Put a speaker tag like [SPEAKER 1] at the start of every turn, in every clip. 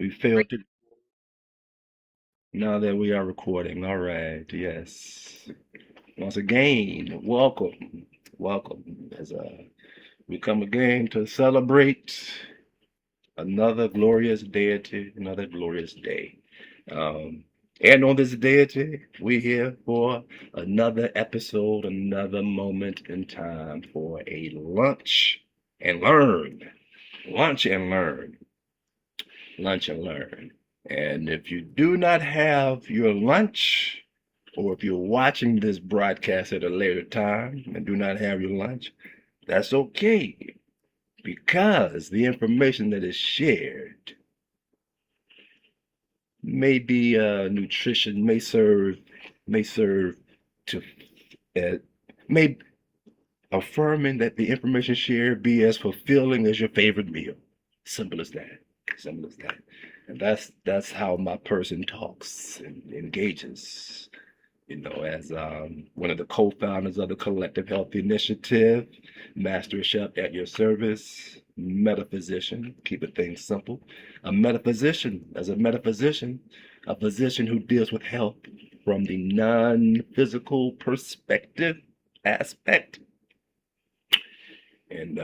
[SPEAKER 1] We failed to. Now that we are recording, all right, yes. Once again, welcome, welcome. As we come again to celebrate another glorious deity, another glorious day. Um, and on this deity, we're here for another episode, another moment in time for a lunch and learn. Lunch and learn. Lunch and learn. And if you do not have your lunch, or if you're watching this broadcast at a later time and do not have your lunch, that's okay because the information that is shared may be nutrition, may serve to uh, may affirming that the information shared be as fulfilling as your favorite meal. Simple as that. Simple as that. And that's how my person talks and engages. As one of the co-founders of the Collective Health Initiative, Master Ashep at your service, metaphysician, keeping things simple. As a metaphysician, a physician who deals with health from the non-physical perspective aspect. And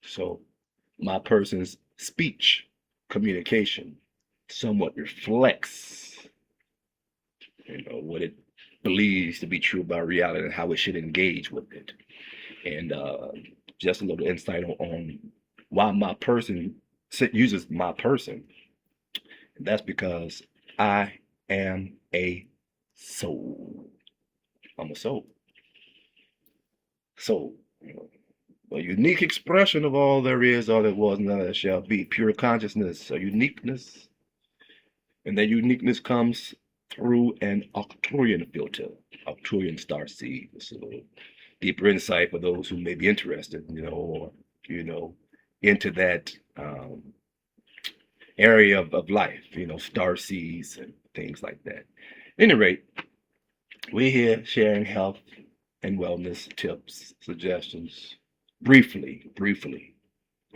[SPEAKER 1] so my person's speech communication somewhat reflects, what it believes to be true about reality and how it should engage with it. And just a little insight on why my person uses my person. And that's because I am a soul. I'm a soul. Soul. A unique expression of all there is, all there was, none that shall be. Pure consciousness, a uniqueness. And that uniqueness comes through an Arcturian filter, Arcturian star seed. It's a little deeper insight for those who may be interested, or, into that area of life, star seeds and things like that. At any rate, we're here sharing health and wellness tips, suggestions, briefly,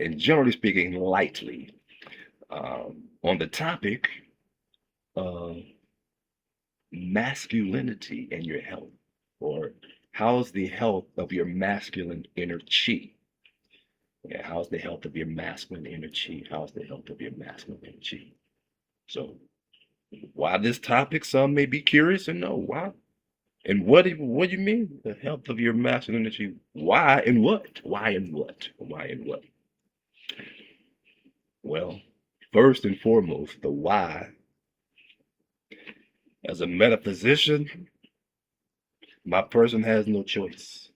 [SPEAKER 1] and generally speaking, lightly, on the topic of masculinity and your health, or how's the health of your masculine inner chi? Yeah, how's the health of your masculine inner chi? How's the health of your masculine inner chi? So, why this topic? Some may be curious and know why. And what do you mean the health of your masculine energy? Why and what? Why and what? Why and what? Well, first and foremost, the why. As a metaphysician, my person has no choice.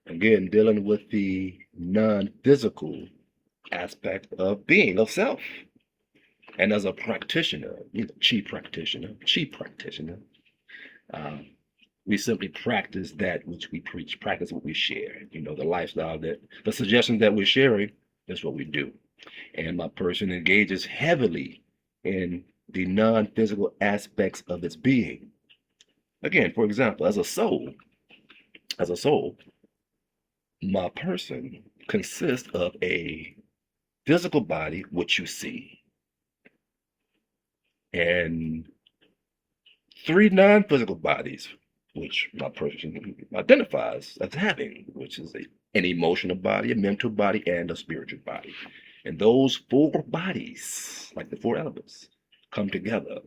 [SPEAKER 1] Again, dealing with the non-physical aspect of being, of self. And as a practitioner, chi practitioner, um, we simply practice that which we preach, practice what we share. The lifestyle the suggestions that we're sharing, that's what we do. And my person engages heavily in the non-physical aspects of its being. Again, for example, as a soul, my person consists of a physical body, which you see, and three non-physical bodies, which my person identifies as having, which is an emotional body, a mental body, and a spiritual body. And those four bodies, like the four elements, come together,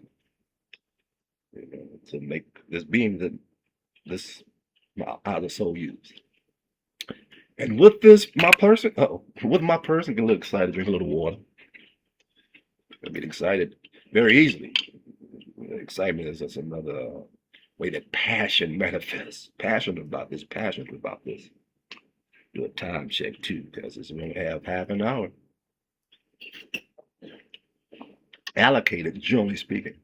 [SPEAKER 1] to make this being that this how the soul used. And with this, my person, get a little excited, drink a little water. I get excited very easily. Excitement is just another way that passion manifests. Passionate about this. Do a time check too, because it's going to have half an hour allocated, generally speaking.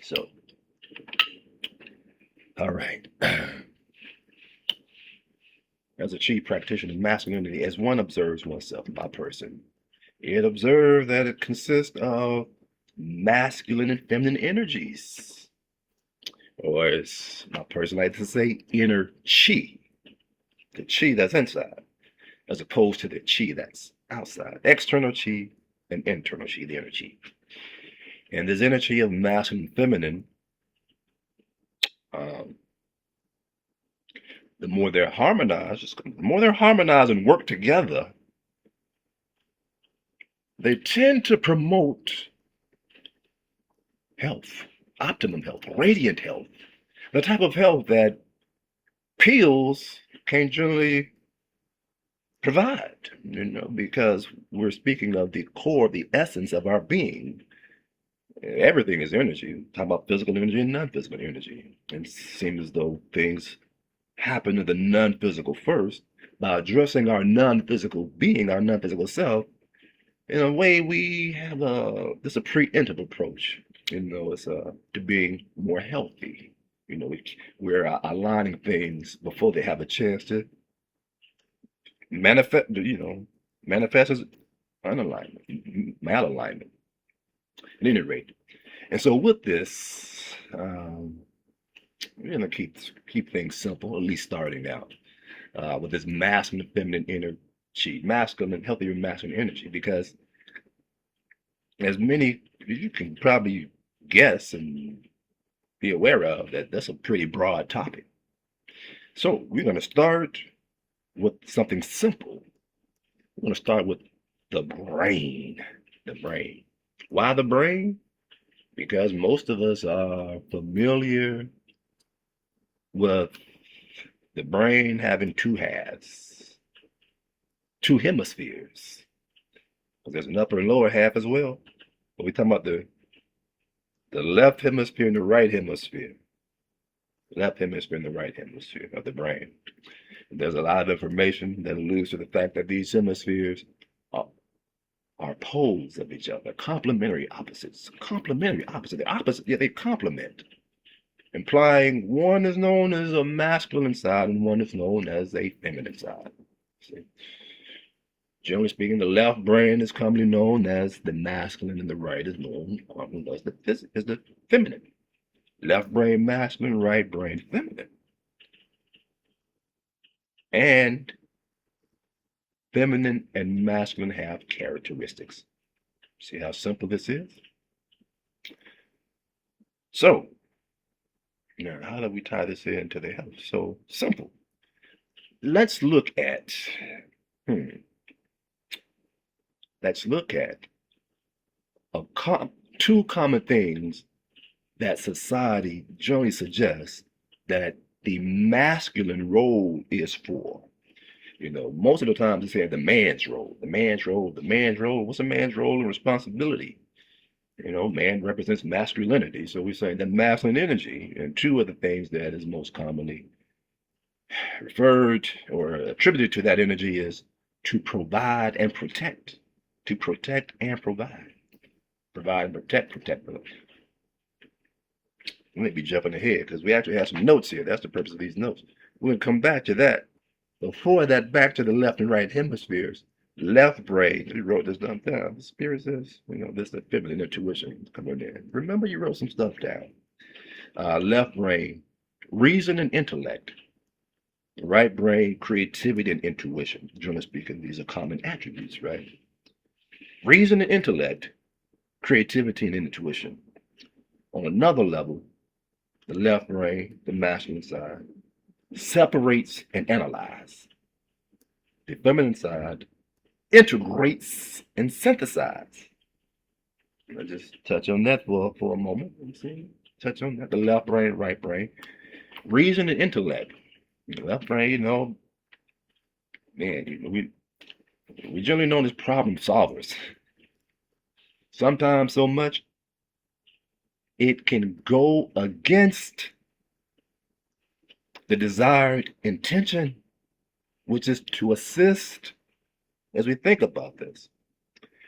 [SPEAKER 1] So, all right. As a chief practitioner of masculinity, as one observes oneself, my person, it observes that it consists of masculine and feminine energies, or as my person likes to say, inner chi, the chi that's inside, as opposed to the chi that's outside. External chi, and internal chi, the energy. And this energy of masculine and feminine, um, the more they're harmonized, and work together, they tend to promote health, optimum health, radiant health, the type of health that pills can generally provide, because we're speaking of the core, the essence of our being. Everything is energy. Talk about physical energy and non-physical energy. It seems as though things happen to the non-physical first. By addressing our non-physical being, our non-physical self, in a way, we have a preemptive approach. It's to being more healthy. We're aligning things before they have a chance to manifest. Manifest as unalignment, malalignment. At any rate, and so with this, we're gonna keep things simple, at least starting out with this masculine and feminine energy, masculine, healthier masculine energy, because as many you can probably guess and be aware of, that's a pretty broad topic. So we're going to start with something simple. We're going to start with the brain. The brain. Why the brain? Because most of us are familiar with the brain having two halves, two hemispheres. There's an upper and lower half as well. But we're talking about the left hemisphere and the right hemisphere. Left hemisphere and the right hemisphere of the brain. There's a lot of information that alludes to the fact that these hemispheres are, are poles of each other, complementary opposites. Complementary opposite. They're opposite, yet they complement, implying one is known as a masculine side and one is known as a feminine side. See? Generally speaking, the left brain is commonly known as the masculine, and the right is known as the feminine. Left brain masculine, right brain feminine. And feminine and masculine have characteristics. See how simple this is? So, now how do we tie this into the health? So simple. Let's look at hmm, let's look at two common things that society generally suggests that the masculine role is for. Most of the time they say the man's role, the man's role, the man's role. What's a man's role and responsibility? Man represents masculinity. So we say the masculine energy. And two of the things that is most commonly referred or attributed to that energy is to provide and protect. To protect and provide. Provide and protect, protect. We may be jumping ahead because we actually have some notes here. That's the purpose of these notes. We'll come back to that. Before that, back to the left and right hemispheres. Left brain, we wrote this down. The spirit says, this is the feminine intuition coming in. Remember, you wrote some stuff down. Left brain, reason and intellect. Right brain, creativity and intuition. Generally speaking, these are common attributes, right? Reason and intellect, creativity and intuition. On another level, the left brain, the masculine side, separates and analyzes. The feminine side integrates and synthesizes. Let's just touch on that for a moment. Touch on that. The left brain, right brain. Reason and intellect. The left brain, we generally known as problem solvers. Sometimes so much it can go against the desired intention, which is to assist as we think about this.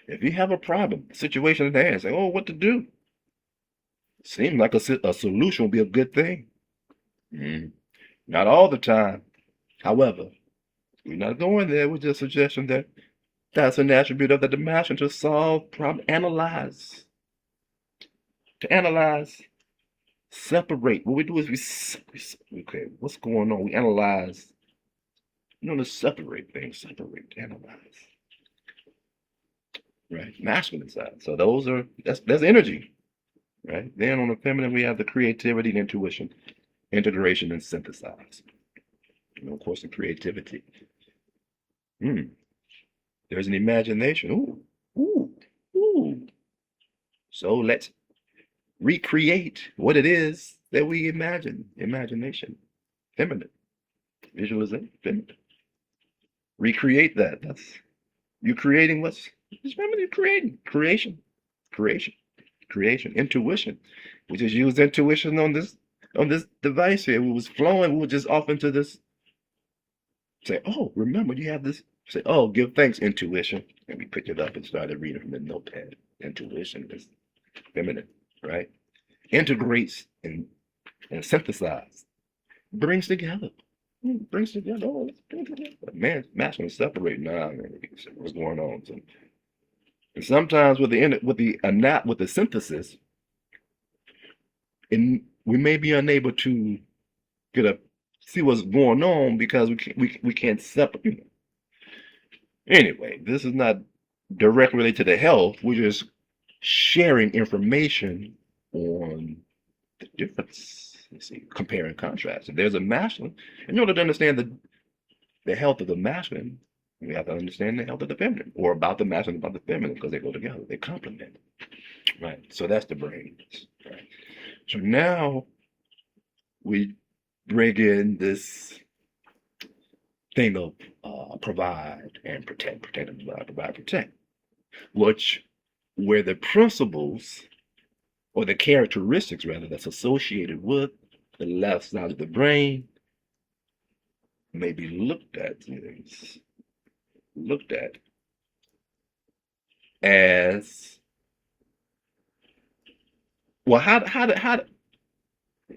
[SPEAKER 1] If you have a problem, situation at hand, say, what to do? Seems like a solution would be a good thing. Not all the time. However, we're not going there with just suggestion that that's an attribute of the dimension to solve problem, analyze. To analyze, separate. What we do is okay, what's going on? We analyze. To separate things, analyze. right? Masculine side. So that's energy, right? Then on the feminine, we have the creativity and intuition, integration and synthesize. Of course, the creativity. Hmm. There's an imagination. Ooh, ooh, ooh. So let's recreate what it is that we imagine. Imagination, feminine, visualization, feminine. Recreate that. That's you creating what's it's feminine creating. Creation, creation, intuition. We just used intuition on this device here. We was flowing. We were just off into this. Say, oh, remember you have this. Say, oh, give thanks, intuition, and we picked it up and started reading from the notepad. Intuition is feminine, right? Integrates and synthesizes, brings together. Brings together. Oh, let's bring together. Man, masculine separate now. What's going on? So, and sometimes with with the synthesis, and we may be unable to get a see what's going on because we can't separate. Anyway, this is not directly related to the health. We're just sharing information on the difference. You see, compare and contrast. If there's a masculine, in order to understand the health of the masculine, we have to understand the health of the feminine, or about the masculine, about the feminine, because they go together. They complement. Right. So that's the brain. Right. So now we bring in this thing of provide and protect, protect and provide, protect, which where the principles or the characteristics rather that's associated with the left side of the brain may be looked at as well. How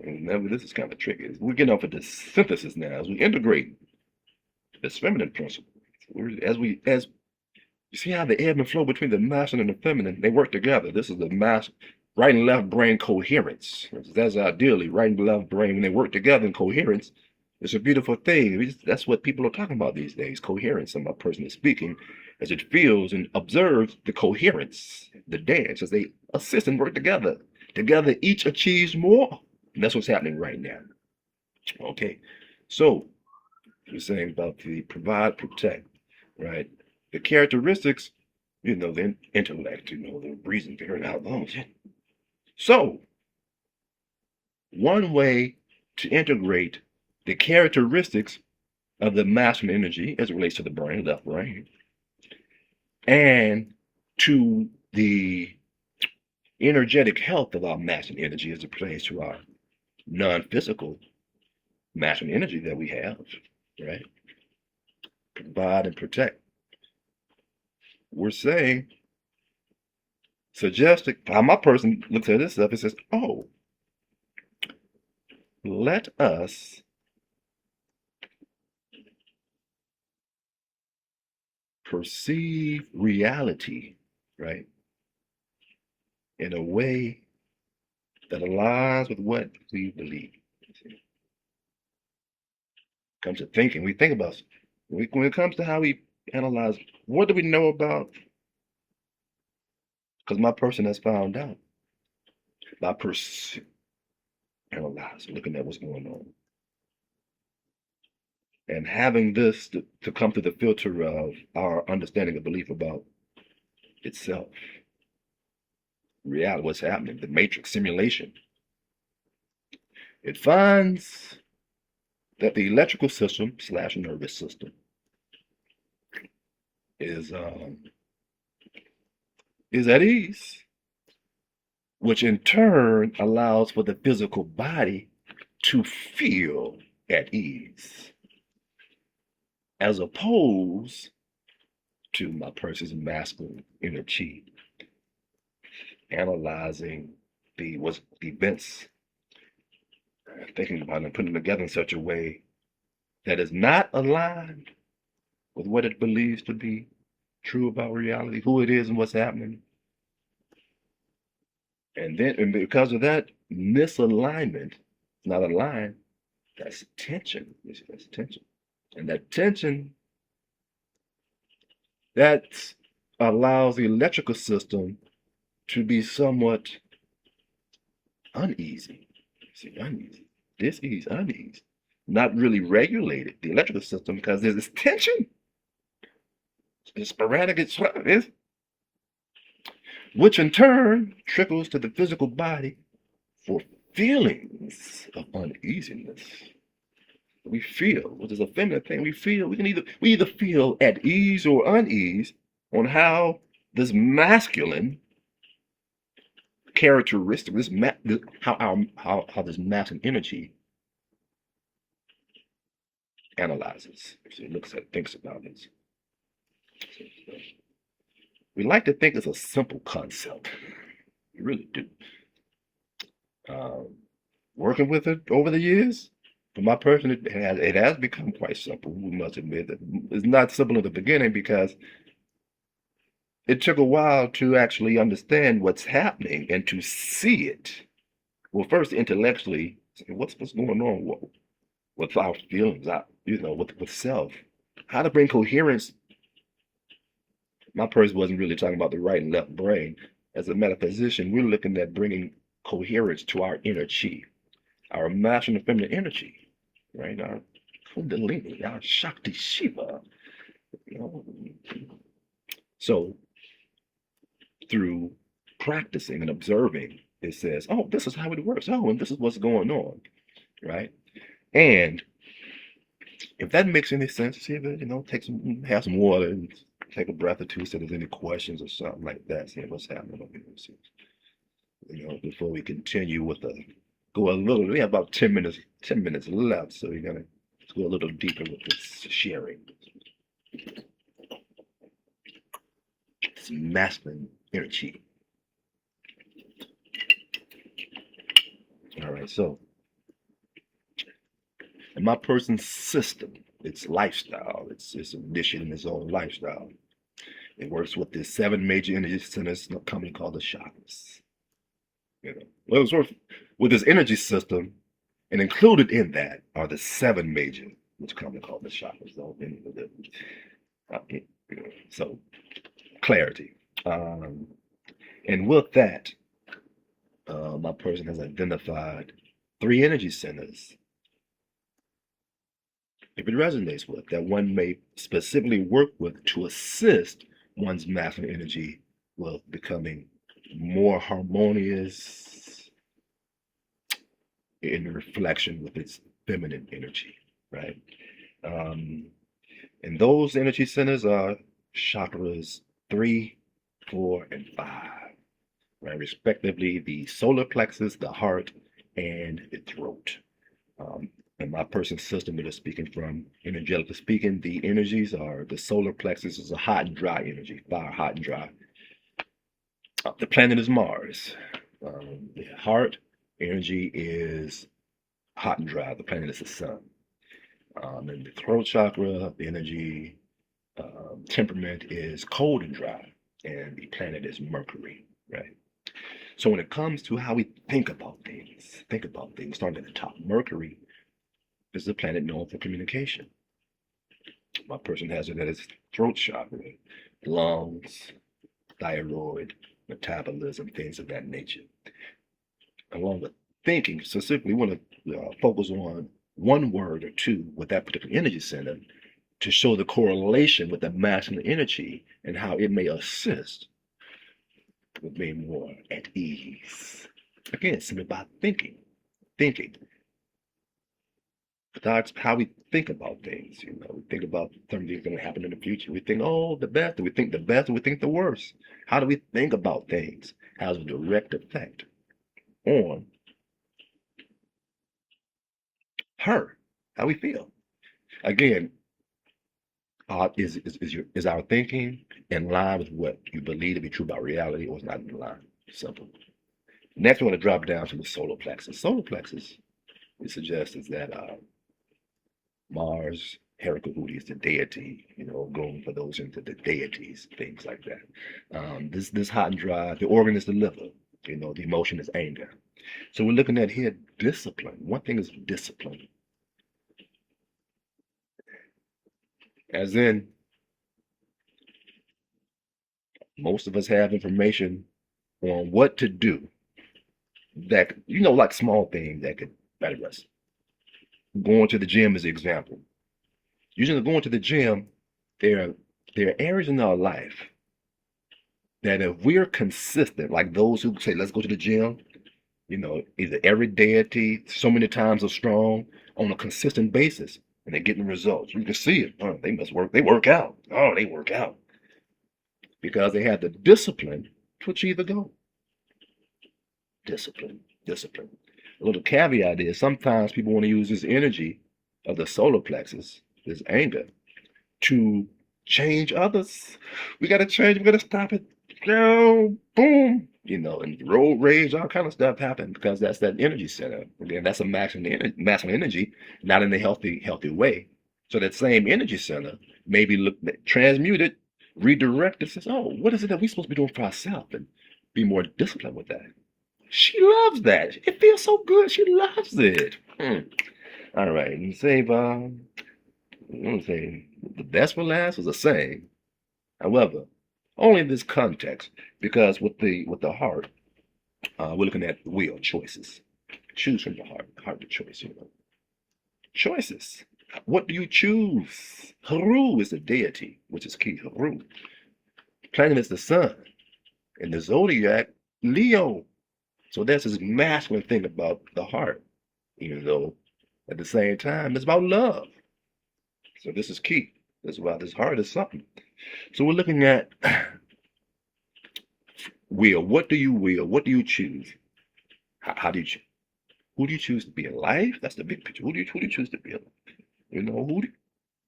[SPEAKER 1] now this is kind of tricky. We're getting off of the synthesis now as we integrate this feminine principle. As you see how the ebb and flow between the masculine and the feminine, they work together. This is the right and left brain coherence. That's ideally right and left brain when they work together in coherence. It's a beautiful thing. That's what people are talking about these days. Coherence. And my person is speaking as it feels and observes the coherence, the dance as they assist and work together. Together, each achieves more. And that's what's happening right now. Okay, so we're saying about the provide, protect, right? The characteristics, the intellect, the reason, figuring out, oh, shit. So, one way to integrate the characteristics of the masculine energy as it relates to the brain, left brain, and to the energetic health of our masculine energy as it pertains to our non-physical masculine energy that we have, right? Provide and protect. We're saying, suggesting, how my person looks at this stuff and says, oh, let us perceive reality, right, in a way that aligns with what we believe. Comes to thinking, we think about when it comes to how we analyze, what do we know about? Because my person has found out by analyzing, looking at what's going on, and having this to come through the filter of our understanding of belief about itself, reality, what's happening, the matrix simulation. It finds that the electrical system / nervous system is at ease, which in turn allows for the physical body to feel at ease, as opposed to my person's masculine inner chi, analyzing the events, thinking about them, putting them together in such a way that is not aligned with what it believes to be true about reality, who it is and what's happening. And because of that misalignment, not aligned, that's tension. That's tension. And that tension, that's allows the electrical system to be somewhat uneasy. See, uneasy, dis-ease, unease, not really regulated, the electrical system, because there's this tension, it's sporadic, which in turn trickles to the physical body for feelings of uneasiness. We feel, which is a feminine thing. We either feel at ease or unease on how this masculine characteristic, how this masculine energy analyzes. So it looks at, thinks about it. We like to think it's a simple concept. We really do. Working with it over the years, for my person, it has become quite simple. We must admit that it's not simple in the beginning because it took a while to actually understand what's happening and to see it. Well, first intellectually, what's going on with our feelings, with self. How to bring coherence. My person wasn't really talking about the right and left brain. As a metaphysician, we're looking at bringing coherence to our inner chi, our masculine and feminine energy, right? Our Kundalini, our Shakti Shiva. You know? So through practicing and observing, it says, oh, this is how it works. Oh, and this is what's going on, right? And if that makes any sense, see if it, have some water and take a breath or two, see if there's any questions or something like that. See what's happening over here. Before we continue with we have about 10 minutes left, so we're gonna go a little deeper with this sharing. It's masculine energy. All right, so in my person's system, its lifestyle, it's initiating its own lifestyle. It works with the 7 major energy centers in a company called the chakras. Well, it works with this energy system, and included in that are the 7 major, which company called the chakras. So clarity. And with that, my person has identified 3 energy centers, if it resonates with, that one may specifically work with to assist one's masculine energy with becoming more harmonious in reflection with its feminine energy, right? And those energy centers are chakras 3, 4, and 5, right? Respectively, the solar plexus, the heart, and the throat. In my person's system that is speaking from, energetically speaking, the energies are the solar plexus is a hot and dry energy, fire, hot and dry. The planet is Mars. The heart energy is hot and dry. The planet is the sun. And the throat chakra, the energy temperament is cold and dry, and the planet is Mercury, right? So when it comes to how we think about things, starting at the top. Mercury is the planet known for communication. My person has it at his throat chakra, lungs, thyroid, metabolism, things of that nature. Along with thinking, specifically, we want to focus on one word or two with that particular energy center to show the correlation with the masculine energy and how it may assist with being more at ease. Again, simply by thinking. That's how we think about things. We think about something that's going to happen in the future. We think, oh, the best. Do we think the best or we think the worst? How do we think about things? Has a direct effect on her, how we feel. Again, is our thinking in line with what you believe to be true about reality, or is not in line? Simple. Next, we want to drop down to the solar plexus. Solar plexus, it suggests is that Mars, Heracles is the deity, going for those into the deities, things like that. This hot and dry, the organ is the liver, the emotion is anger. So we're looking at here discipline. One thing is discipline. As in, Most of us have information on what to do that, like small things that could better us. Going to the gym is an example. Usually going to the gym, there, there are areas in our life that if we're consistent, like those who say, let's go to the gym, either every deity, so many times as strong on a consistent basis, and they're getting results. You can see it. Oh, they must work. They work out. Oh, they work out because they have the discipline to achieve the goal. Discipline, discipline. A little caveat is sometimes people want to use this energy of the solar plexus, this anger, to change others. We got to change. We got to stop it. Boom. And road rage, all kind of stuff happen because that's that energy center. Again, that's a masculine energy, not in a healthy way. So that same energy center may be transmuted, redirected. Says, oh, what is it that we're supposed to be doing for ourselves, and be more disciplined with that. She loves that. It feels so good. She loves it. All right, and save. I'm gonna say the best for last was a saying. However, only in this context, because with the heart, we're looking at will, choices. Choose from the heart. Heart to choice. Choices. What do you choose? Haru is the deity, which is key. Haru. Planet is the sun. In the zodiac, Leo. So that's this masculine thing about the heart, even though at the same time it's about love. So this is key. This is why this heart is something. So we're looking at will. What do you will? What do you choose? How do you choose? Who do you choose to be in life? That's the big picture. Who do you choose to be in?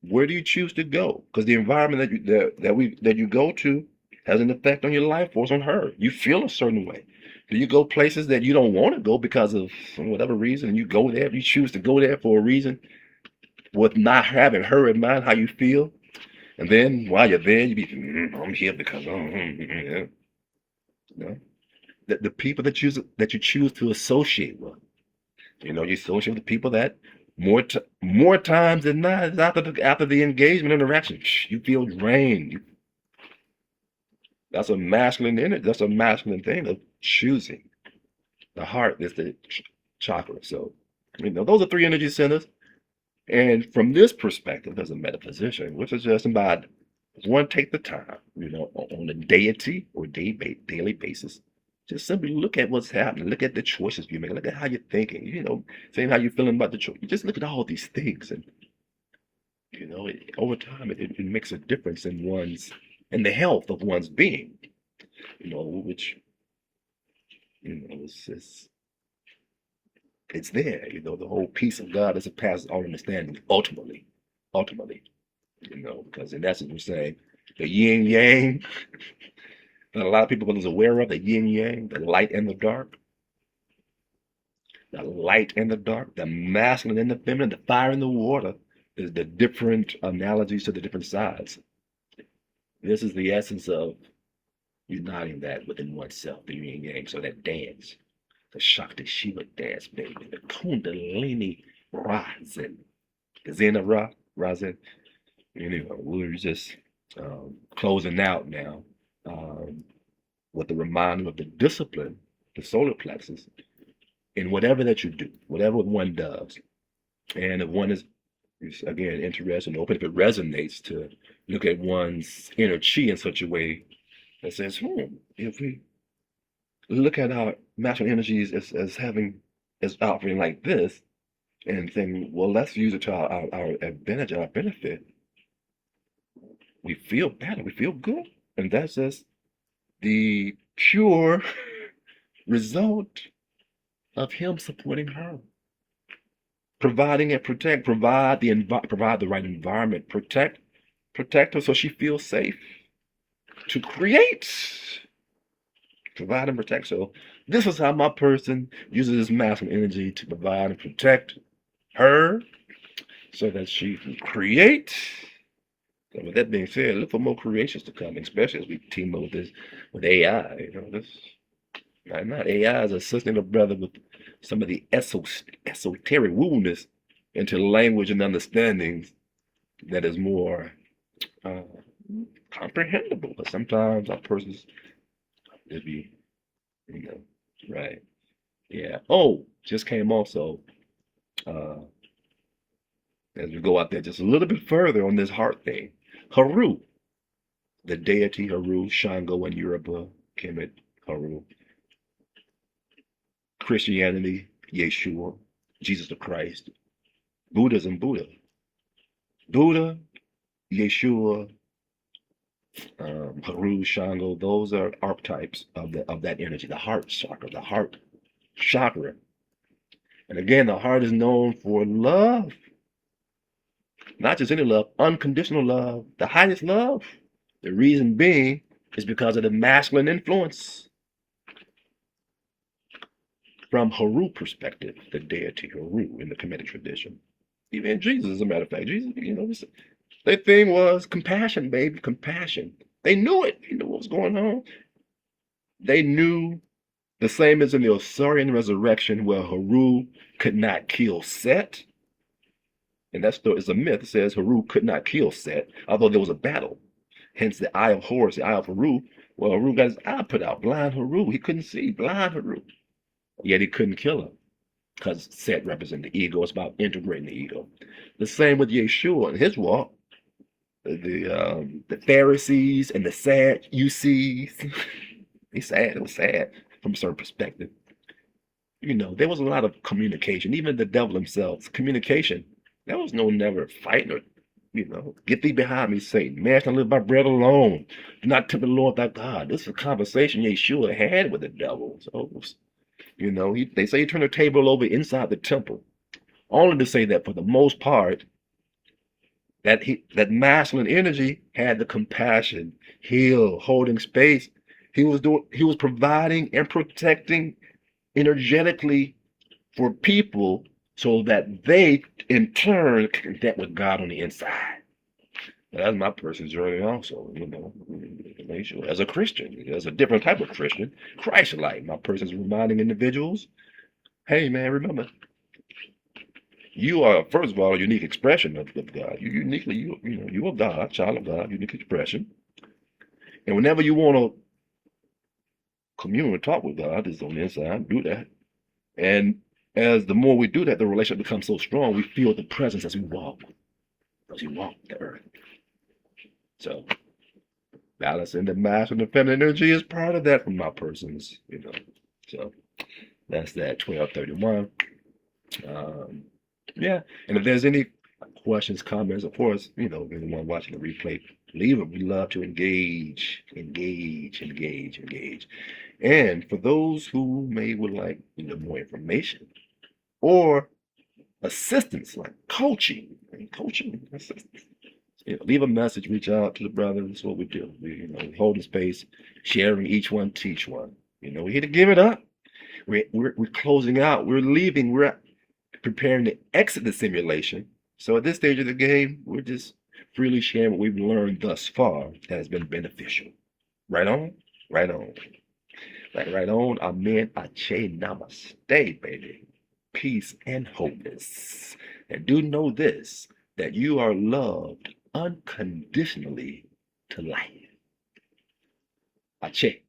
[SPEAKER 1] Where do you choose to go? Because the environment that you go to has an effect on your life force, on her. You feel a certain way. Do you go places that you don't want to go because of whatever reason, and you go there, you choose to go there for a reason, with not having her in mind how you feel? And then while you're there, you be, I'm here because, the people that you choose to associate with. You associate with the people that more times than not, after the engagement interaction, you feel drained. That's a masculine energy. That's a masculine thing of choosing. The heart is the chakra. So, those are three energy centers. And from this perspective, as a metaphysician, we're suggesting about one, take the time, on a deity or daily basis. Just simply look at what's happening. Look at the choices you make. Look at how you're thinking. Saying how you're feeling about the choice. You just look at all these things, and over time, it makes a difference in the health of one's being. Which it's there. The whole peace of God that surpasses all understanding. Ultimately, because in essence, we're saying the yin yang that a lot of people is aware of, the yin yang, the light and the dark. The light and the dark, the masculine and the feminine, the fire and the water, is the different analogies to the different sides. This is the essence of uniting that within oneself, the yin yang. So that dance, the Shakti Shiva dance, baby, the Kundalini rising, the Zena rising. We're just closing out now with the reminder of the discipline, the solar plexus, in whatever that you do, whatever one does. And if one is again interested and open, if it resonates, to look at one's inner chi in such a way that says, if we look at our masculine energies as operating like this, and saying, well, let's use it to our advantage, our benefit, we feel better, we feel good. And that's just the pure result of him supporting her, providing and provide the right environment, protect her so she feels safe, to create, provide and protect. So this is how my person uses his masculine energy to provide and protect her, so that she can create. So with that being said, look for more creations to come, especially as we team up with AI. Not AI is assisting a brother with some of the esoteric woo-ness into language and understandings that is more comprehensible. But sometimes our persons, it be, you know, right. Yeah. Oh, just came also, uh, as we go out there just a little bit further on this heart thing. Haru, the deity Haru, Shango and Yoruba, Kemet, Haru. Christianity, Yeshua, Jesus the Christ. Buddhism, Buddha. Buddha, Yeshua, Haru, Shango, those are archetypes of that energy, the heart chakra, the heart chakra. And again, the heart is known for love, not just any love, unconditional love, the highest love. The reason being is because of the masculine influence from Haru perspective, the deity Haru in the Kemetic tradition. Even Jesus, as a matter of fact, Jesus, their thing was compassion, baby, compassion. They knew it. They knew what was going on. They knew the same as in the Osirian resurrection where Haru could not kill Set. And that story is a myth. It says Haru could not kill Set, although there was a battle. Hence the Eye of Horus, the Eye of Haru. Well, Haru got his eye put out. Blind Haru. He couldn't see. Blind Haru. Yet he couldn't kill him because Set represented the ego. It's about integrating the ego. The same with Yeshua and his walk. The Pharisees and the Sadducees. It's sad. It was sad from a certain perspective. There was a lot of communication. Even the devil himself, communication. There was no never fighting or, get thee behind me, Satan. Man shall live by bread alone. Do not tempt the Lord thy God. This is a conversation Yeshua had with the devil. So, they say he turned the table over inside the temple. Only to say that for the most part, that masculine energy had the compassion, heal, holding space. He was providing and protecting energetically for people so that they in turn can connect with God on the inside. That's my person's journey also, as a Christian, as a different type of Christian, Christ-like. My person's reminding individuals, hey man, remember, you are, first of all, a unique expression of God. You are God, child of God, unique expression. And whenever you want to commune and talk with God, is on the inside, do that. And as the more we do that, the relationship becomes so strong, we feel the presence as we walk the earth. So balancing the masculine and feminine energy is part of that from my persons, So that's that 1231. Yeah, and if there's any questions, comments, of course, anyone watching the replay, leave them. We love to engage. And for those who would like more information or assistance, like coaching assistance, leave a message, reach out to the brother. That's what we do. We holding space, sharing, each one teach one. We're here to give it up. We're closing out. We're leaving. We're preparing to exit the simulation. So at this stage of the game, we're just freely sharing what we've learned thus far that has been beneficial. Right on? Right on. Right on. Amen. Ache. Namaste, baby. Peace and wholeness. And do know this, that you are loved unconditionally to life. Ache.